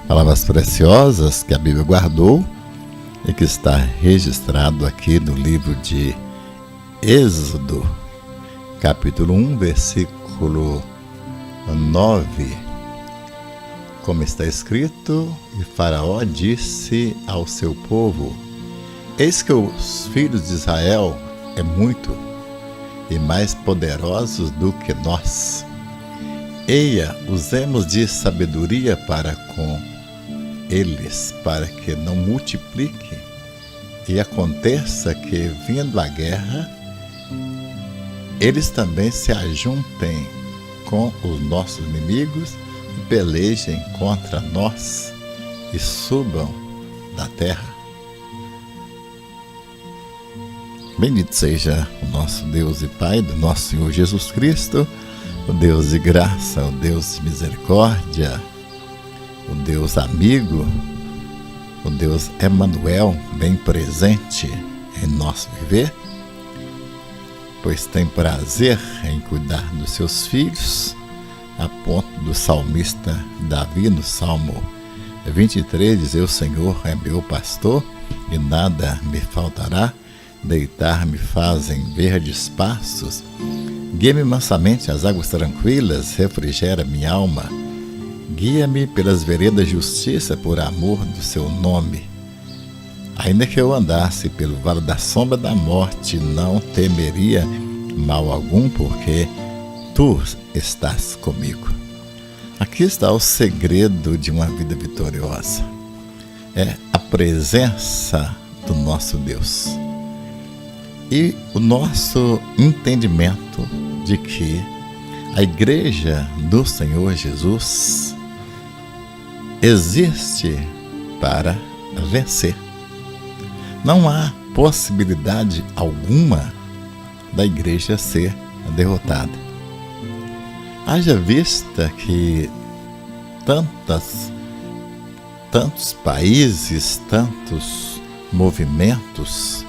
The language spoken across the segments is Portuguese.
Palavras preciosas que a Bíblia guardou e que está registrado aqui no livro de Êxodo, capítulo 1, versículo 9. Como está escrito: e Faraó disse ao seu povo: eis que os filhos de Israel é muito e mais poderosos do que nós. Eia, usemos de sabedoria para com eles, para que não multiplique, e aconteça que, vindo a guerra, eles também se ajuntem com os nossos inimigos e pelejem contra nós e subam da terra. Bendito seja o nosso Deus e Pai do nosso Senhor Jesus Cristo, o Deus de graça, o Deus de misericórdia, o Deus amigo, o Deus Emanuel, bem presente em nosso viver, pois tem prazer em cuidar dos seus filhos, a ponto do salmista Davi, no Salmo 23, dizer: o Senhor é meu pastor e nada me faltará, deitar-me faz em verdes pastos, guia-me mansamente às águas tranquilas, refrigera minha alma. Guia-me pelas veredas de justiça por amor do seu nome. Ainda que eu andasse pelo vale da sombra da morte, não temeria mal algum, porque tu estás comigo. Aqui está o segredo de uma vida vitoriosa. É a presença do nosso Deus. E o nosso entendimento de que a igreja do Senhor Jesus existe para vencer. Não há possibilidade alguma da igreja ser derrotada. Haja vista que tantos países, tantos movimentos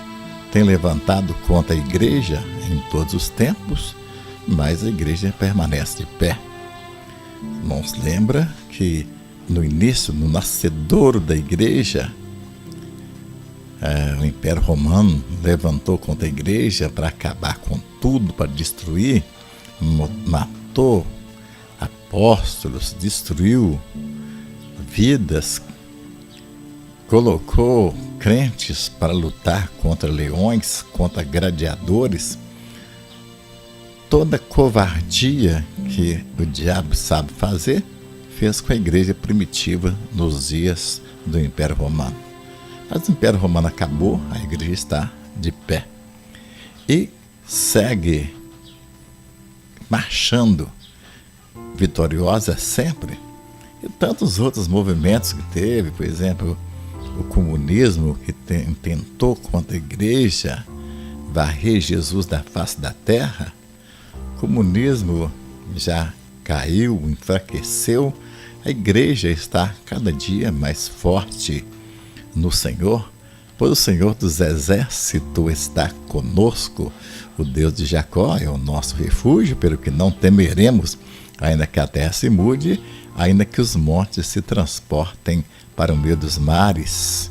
têm levantado contra a igreja em todos os tempos, mas a igreja permanece de pé. Irmãos, lembra que no início, no nascedouro da igreja, o Império Romano levantou contra a igreja para acabar com tudo, para destruir, matou apóstolos, destruiu vidas, colocou crentes para lutar contra leões, contra gladiadores. Toda covardia que o diabo sabe fazer, fez com a igreja primitiva nos dias do Império Romano. Mas o Império Romano acabou, a igreja está de pé e segue marchando vitoriosa sempre. E tantos outros movimentos que teve, por exemplo, o comunismo, que tentou contra a igreja varrer Jesus da face da terra. O comunismo já caiu, enfraqueceu. A igreja está cada dia mais forte no Senhor, pois o Senhor dos exércitos está conosco. O Deus de Jacó é o nosso refúgio, pelo que não temeremos, ainda que a terra se mude, ainda que os montes se transportem para o meio dos mares.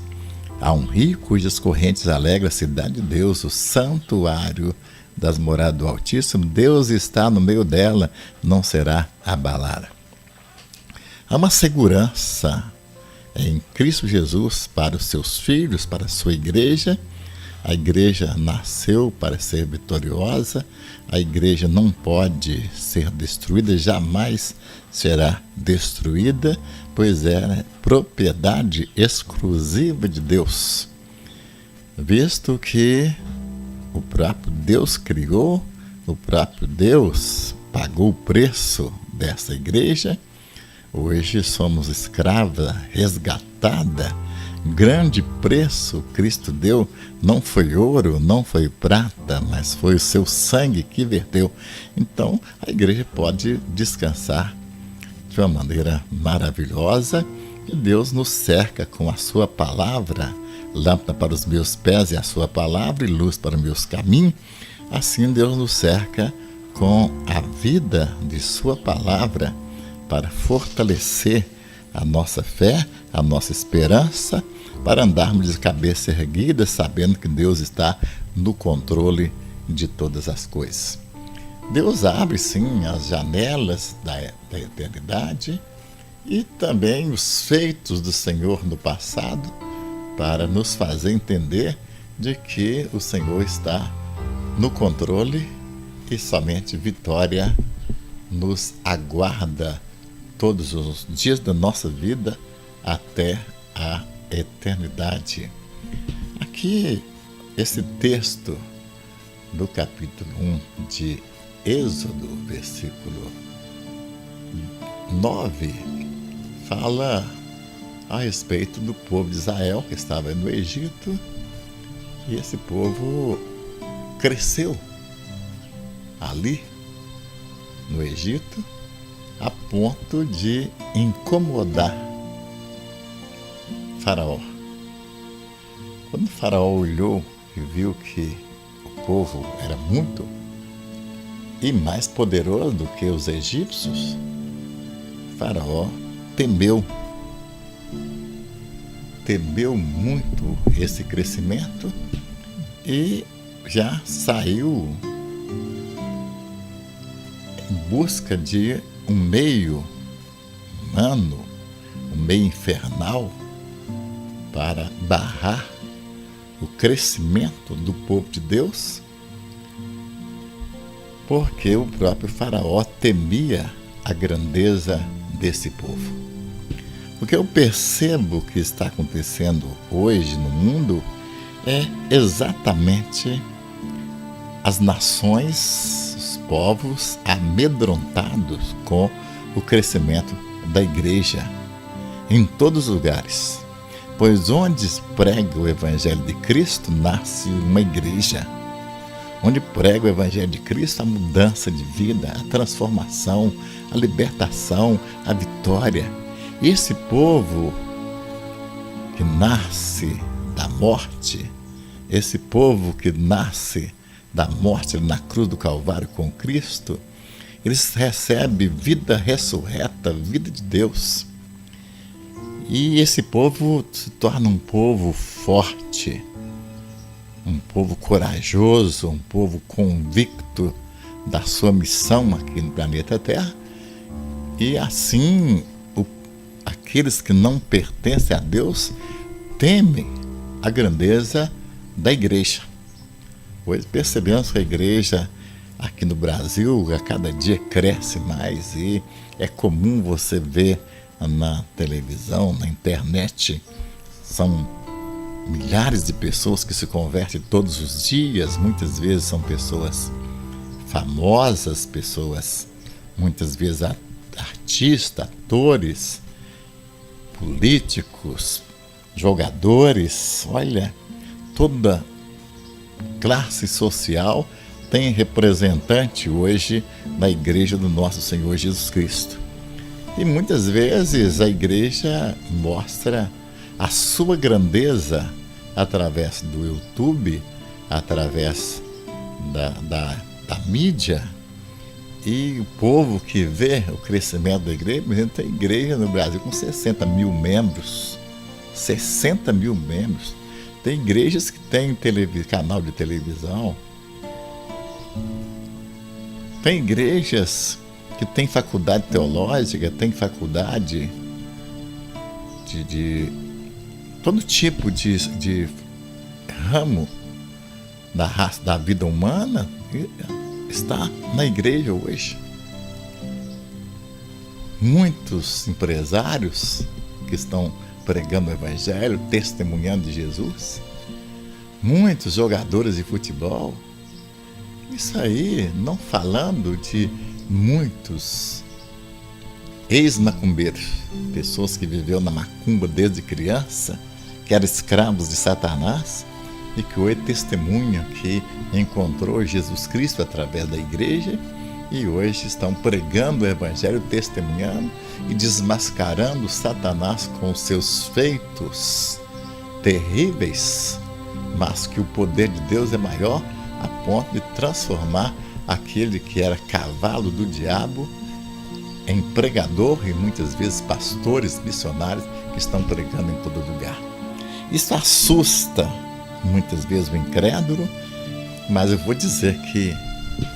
Há um rio cujas correntes alegram a cidade de Deus, o santuário das moradas do Altíssimo. Deus está no meio dela, não será abalada. Há uma segurança em Cristo Jesus para os seus filhos, para a sua igreja. A igreja nasceu para ser vitoriosa. A igreja não pode ser destruída, jamais será destruída, pois é propriedade exclusiva de Deus. Visto que o próprio Deus criou, o próprio Deus pagou o preço dessa igreja. Hoje somos escrava, resgatada, grande preço Cristo deu, não foi ouro, não foi prata, mas foi o seu sangue que verteu. Então a igreja pode descansar de uma maneira maravilhosa, e Deus nos cerca com a sua palavra, lâmpada para os meus pés é a sua palavra e luz para os meus caminhos. Assim Deus nos cerca com a vida de sua palavra para fortalecer a nossa fé a nossa esperança, para andarmos de cabeça erguida, sabendo que Deus está no controle de todas as coisas. Deus abre, sim, as janelas da eternidade e também os feitos do Senhor no passado, para nos fazer entender de que o Senhor está no controle e somente vitória nos aguarda todos os dias da nossa vida até a eternidade. Aqui, esse texto do capítulo 1 de Êxodo, versículo 9, fala a respeito do povo de Israel que estava no Egito, e esse povo cresceu ali no Egito a ponto de incomodar Faraó. Quando Faraó olhou e viu que o povo era muito e mais poderoso do que os egípcios, Faraó temeu muito esse crescimento e já saiu em busca de um meio humano, um meio infernal, para barrar o crescimento do povo de Deus, porque o próprio Faraó temia a grandeza desse povo. O que eu percebo que está acontecendo hoje no mundo é exatamente as nações, os povos amedrontados com o crescimento da igreja em todos os lugares. Pois onde prega o Evangelho de Cristo, nasce uma igreja. Onde prega o Evangelho de Cristo, a mudança de vida, a transformação, a libertação, a vitória. E esse povo que nasce da morte, esse povo que nasce da morte na cruz do Calvário com Cristo, eles recebem vida ressurreta, vida de Deus. E esse povo se torna um povo forte, um povo corajoso, um povo convicto da sua missão aqui no planeta Terra. E assim, aqueles que não pertencem a Deus temem a grandeza da igreja. Pois percebemos que a igreja aqui no Brasil a cada dia cresce mais e é comum você ver na televisão, na internet, são milhares de pessoas que se convertem todos os dias. Muitas vezes são pessoas famosas, pessoas muitas vezes artistas, atores, políticos, jogadores. Olha, toda classe social tem representante hoje na igreja do nosso Senhor Jesus Cristo. E muitas vezes a igreja mostra a sua grandeza através do YouTube, através da mídia, e o povo que vê o crescimento da igreja, por exemplo, tem igreja no Brasil com 60 mil membros, 60 mil membros, tem igrejas que têm canal de televisão, tem igrejas que tem faculdade teológica, tem faculdade de todo tipo de ramo da vida humana, está na igreja hoje. Muitos empresários que estão pregando o Evangelho, testemunhando de Jesus, muitos jogadores de futebol. Isso aí, não falando de muitos ex-macumbeiros, pessoas que viveram na macumba desde criança, que eram escravos de Satanás e que hoje testemunham que encontrou Jesus Cristo através da igreja e hoje estão pregando o Evangelho, testemunhando e desmascarando Satanás com seus feitos terríveis, mas que o poder de Deus é maior a ponto de transformar aquele que era cavalo do diabo em pregador e muitas vezes pastores, missionários que estão pregando em todo lugar. Isso assusta muitas vezes o incrédulo, mas eu vou dizer que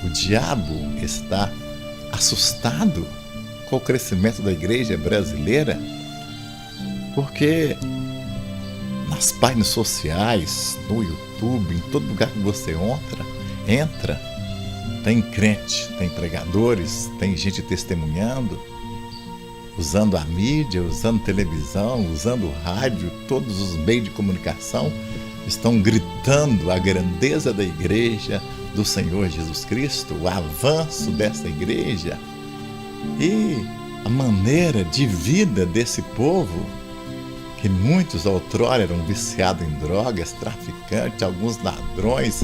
o diabo está assustado com o crescimento da igreja brasileira, porque nas páginas sociais, no YouTube, em todo lugar que você entra, tem crente, tem pregadores, tem gente testemunhando, usando a mídia, usando televisão, usando o rádio, todos os meios de comunicação estão gritando a grandeza da igreja do Senhor Jesus Cristo, o avanço dessa igreja e a maneira de vida desse povo, que muitos outrora eram viciados em drogas, traficantes, alguns ladrões,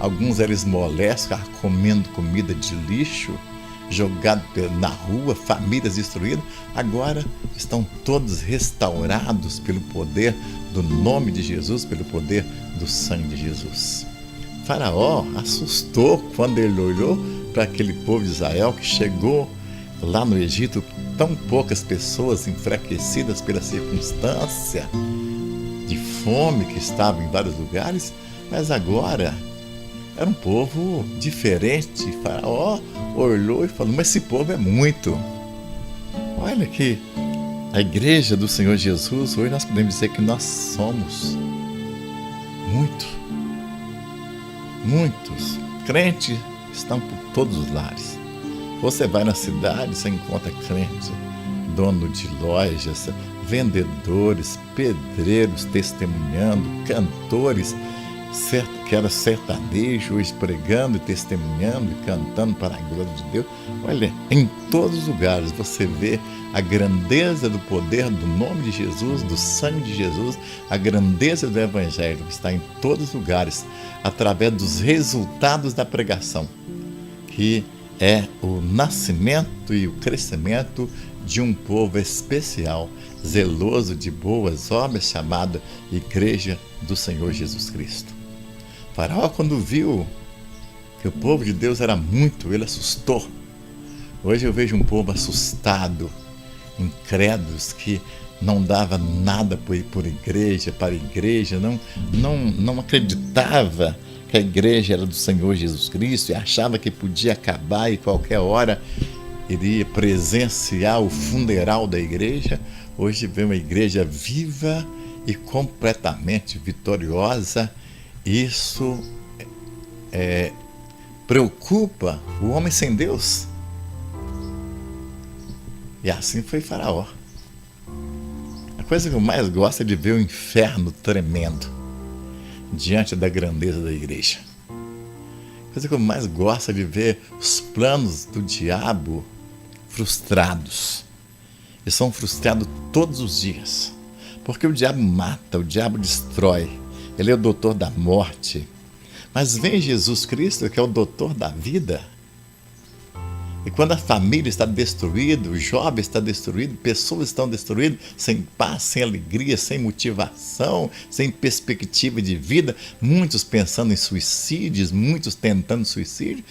alguns eram esmolecos, comendo comida de lixo, jogados na rua, famílias destruídas, agora estão todos restaurados pelo poder do nome de Jesus, pelo poder do sangue de Jesus. Faraó assustou quando ele olhou para aquele povo de Israel que chegou lá no Egito, tão poucas pessoas enfraquecidas pela circunstância de fome que estava em vários lugares, mas agora era um povo diferente. Faraó olhou e falou: mas esse povo é muito. Olha que a igreja do Senhor Jesus, hoje nós podemos dizer que nós somos muitos crentes estão por todos os lares. Você vai na cidade, você encontra crente, dono de lojas, vendedores, pedreiros testemunhando, cantores, que era sertanejo, hoje pregando e testemunhando e cantando para a glória de Deus. Olha, em todos os lugares você vê a grandeza do poder do nome de Jesus, do sangue de Jesus, a grandeza do Evangelho que está em todos os lugares, através dos resultados da pregação, que é o nascimento e o crescimento de um povo especial, zeloso de boas obras, chamada Igreja do Senhor Jesus Cristo. Faraó, quando viu que o povo de Deus era muito, ele assustou. Hoje eu vejo um povo assustado, incrédulos, que não dava nada por igreja, para a igreja, não acreditava que a igreja era do Senhor Jesus Cristo e achava que podia acabar e qualquer hora iria presenciar o funeral da igreja. Hoje vê uma igreja viva e completamente vitoriosa. Isso preocupa o homem sem Deus. E assim foi Faraó. A coisa que eu mais gosto é de ver o inferno tremendo diante da grandeza da igreja. A coisa que eu mais gosto é de ver os planos do diabo frustrados. E são frustrados todos os dias. Porque o diabo mata, o diabo destrói. Ele é o doutor da morte. Mas vem Jesus Cristo, que é o doutor da vida. E quando a família está destruída, o jovem está destruído, pessoas estão destruídas, sem paz, sem alegria, sem motivação, sem perspectiva de vida, muitos pensando em suicídios, muitos tentando suicídio,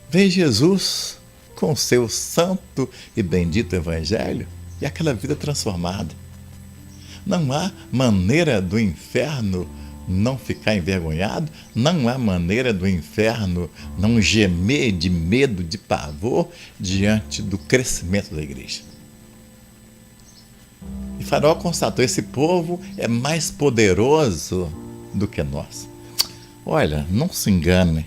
vem Jesus com o seu santo e bendito Evangelho e aquela vida transformada. Não há maneira do inferno não ficar envergonhado, não há maneira do inferno não gemer de medo, de pavor diante do crescimento da igreja. E Faraó constatou: esse povo é mais poderoso do que nós. Olha, não se engane,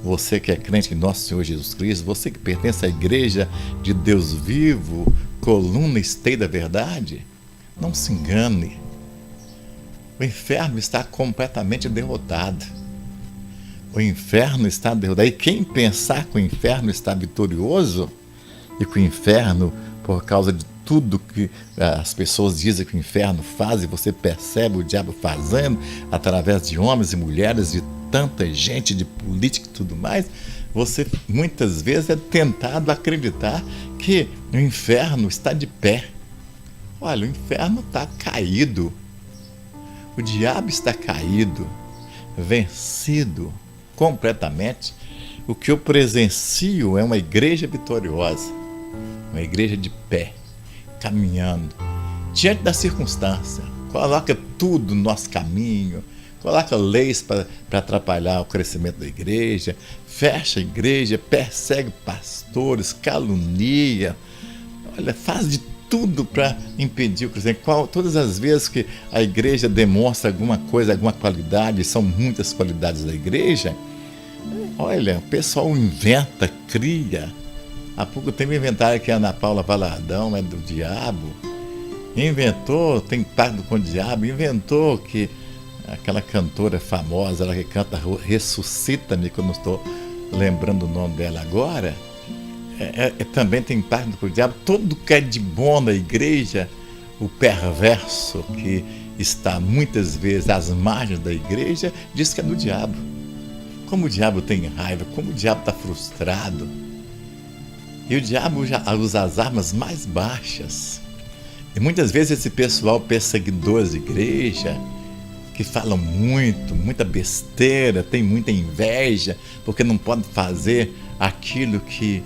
você que é crente em nosso Senhor Jesus Cristo, você que pertence à igreja de Deus vivo, coluna e esteio da verdade, não se engane. O inferno está completamente derrotado. O inferno está derrotado. E quem pensar que o inferno está vitorioso e que o inferno, por causa de tudo que as pessoas dizem que o inferno faz, e você percebe o diabo fazendo através de homens e mulheres, de tanta gente, de política e tudo mais, você muitas vezes é tentado a acreditar que o inferno está de pé. Olha, o inferno está caído. O diabo está caído, vencido completamente. O que eu presencio é uma igreja vitoriosa, uma igreja de pé, caminhando, diante da circunstância. Coloca tudo no nosso caminho, coloca leis para atrapalhar o crescimento da igreja, fecha a igreja, persegue pastores, calunia, olha, faz de tudo para impedir o crescimento. Todas as vezes que a igreja demonstra alguma coisa, alguma qualidade, são muitas qualidades da igreja, olha, o pessoal inventa, cria. Há pouco tempo inventaram que a Ana Paula Valadão é do diabo, inventou, tem pacto com o diabo, inventou que aquela cantora famosa, ela que canta Ressuscita-me, que eu não estou lembrando o nome dela agora, também tem pacto com o diabo. Tudo que é de bom na igreja, o perverso que está muitas vezes às margens da igreja, diz que é do diabo. Como o diabo tem raiva, como o diabo está frustrado. E o diabo já usa as armas mais baixas. E muitas vezes esse pessoal perseguidor de igreja, que falam muita besteira, tem muita inveja, porque não pode fazer aquilo que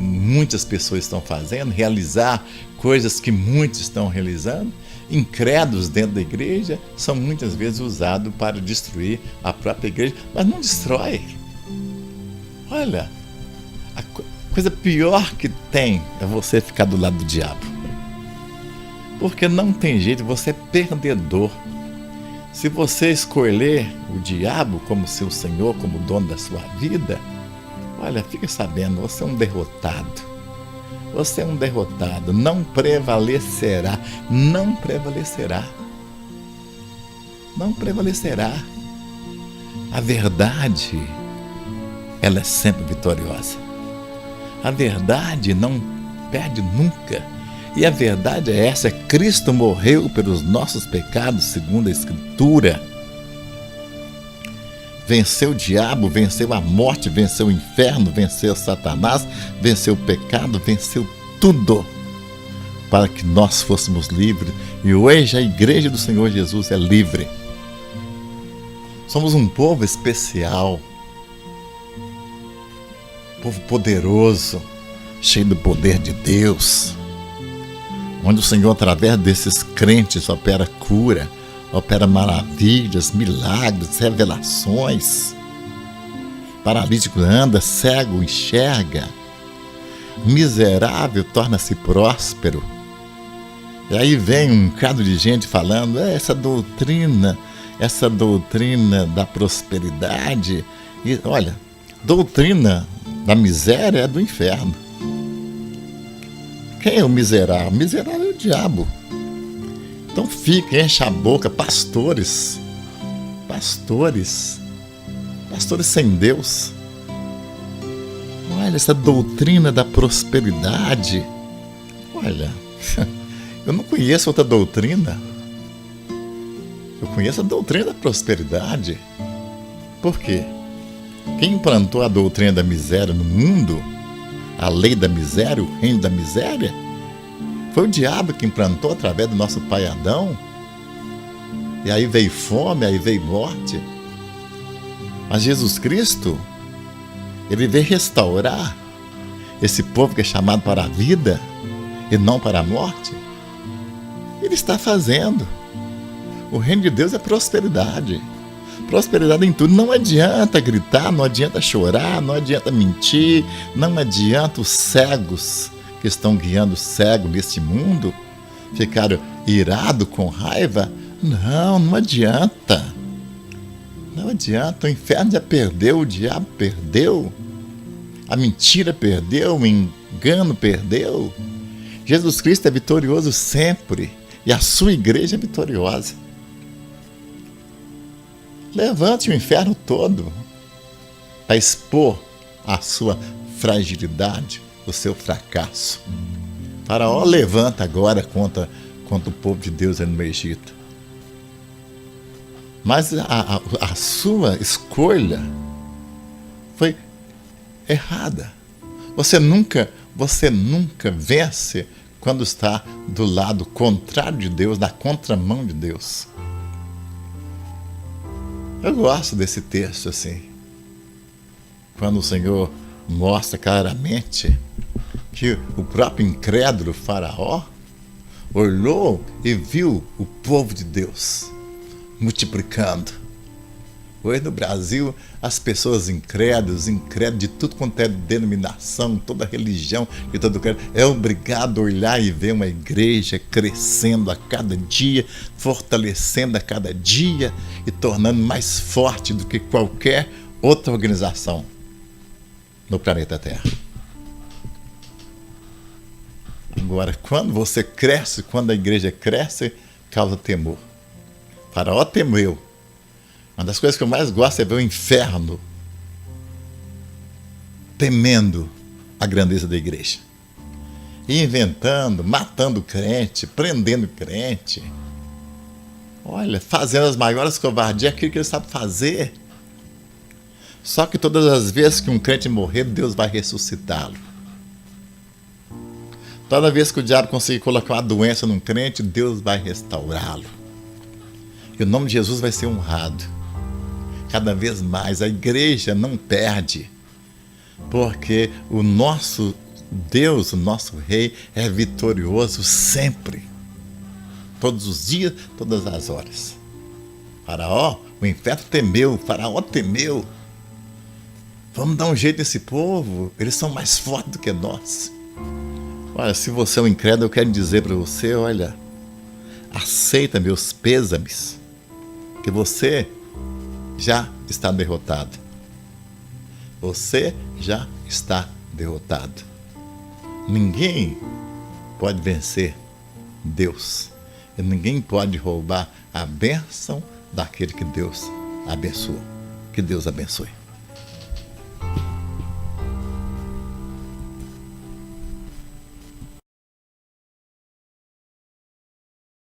muitas pessoas estão fazendo, realizar coisas que muitos estão realizando, incrédulos dentro da igreja, são muitas vezes usados para destruir a própria igreja, mas não destrói. Olha, a coisa pior que tem é você ficar do lado do diabo. Porque não tem jeito, você é perdedor. Se você escolher o diabo como seu senhor, como dono da sua vida, olha, fica sabendo, você é um derrotado. Você é um derrotado, não prevalecerá, não prevalecerá. Não prevalecerá. A verdade, ela é sempre vitoriosa. A verdade não perde nunca. E a verdade é essa, Cristo morreu pelos nossos pecados, segundo a Escritura. Venceu o diabo, venceu a morte, venceu o inferno, venceu Satanás, venceu o pecado, venceu tudo, para que nós fôssemos livres. E hoje a igreja do Senhor Jesus é livre. Somos um povo especial, povo poderoso, cheio do poder de Deus, onde o Senhor, através desses crentes, opera cura, opera maravilhas, milagres, revelações. Paralítico anda, cego enxerga, miserável torna-se próspero. E aí vem um bocado de gente falando, essa doutrina da prosperidade. E olha, doutrina da miséria é do inferno. Quem é o miserável? O miserável é o diabo. Então fica, enche a boca, pastores sem Deus. Olha, essa doutrina da prosperidade. Olha, eu não conheço outra doutrina. Eu conheço a doutrina da prosperidade. Por quê? Quem implantou a doutrina da miséria no mundo, a lei da miséria, o reino da miséria, foi o diabo que implantou através do nosso pai Adão. E aí veio fome, aí veio morte. Mas Jesus Cristo, ele veio restaurar esse povo que é chamado para a vida e não para a morte. Ele está fazendo. O reino de Deus é prosperidade. Prosperidade em tudo. Não adianta gritar, não adianta chorar, não adianta mentir, não adianta os cegos que estão guiando o cego neste mundo ficaram irados, com raiva. Não adianta. Não adianta. O inferno já perdeu, o diabo perdeu, a mentira perdeu, o engano perdeu. Jesus Cristo é vitorioso sempre e a sua igreja é vitoriosa. Levante o inferno todo para expor a sua fragilidade, o seu fracasso. Faraó levanta agora contra o povo de Deus ali no Egito. Mas a sua escolha foi errada. Você nunca vence quando está do lado contrário de Deus, na contramão de Deus. Eu gosto desse texto assim, quando o Senhor mostra claramente que o próprio incrédulo Faraó olhou e viu o povo de Deus multiplicando. Hoje no Brasil, as pessoas incrédulas de tudo quanto é denominação, toda religião e todo credo, é obrigado a olhar e ver uma igreja crescendo a cada dia, fortalecendo a cada dia e tornando mais forte do que qualquer outra organização no planeta Terra. Agora, quando você cresce, quando a igreja cresce, causa temor. Faraó temeu. Uma das coisas que eu mais gosto é ver o inferno temendo a grandeza da igreja. E inventando, matando crente, prendendo crente. Olha, fazendo as maiores covardias, aquilo que ele sabe fazer. Só que todas as vezes que um crente morrer, Deus vai ressuscitá-lo. Toda vez que o diabo conseguir colocar uma doença num crente, Deus vai restaurá-lo. E o nome de Jesus vai ser honrado. Cada vez mais a igreja não perde, porque o nosso Deus, o nosso Rei, é vitorioso sempre, todos os dias, todas as horas. Faraó, o inferno temeu, o Faraó temeu. Vamos dar um jeito nesse povo, eles são mais fortes do que nós. Olha, se você é um incrédulo, eu quero dizer para você, olha, aceita meus pêsames, que você já está derrotado. Você já está derrotado. Ninguém pode vencer Deus. E ninguém pode roubar a bênção daquele que Deus abençoou. Que Deus abençoe.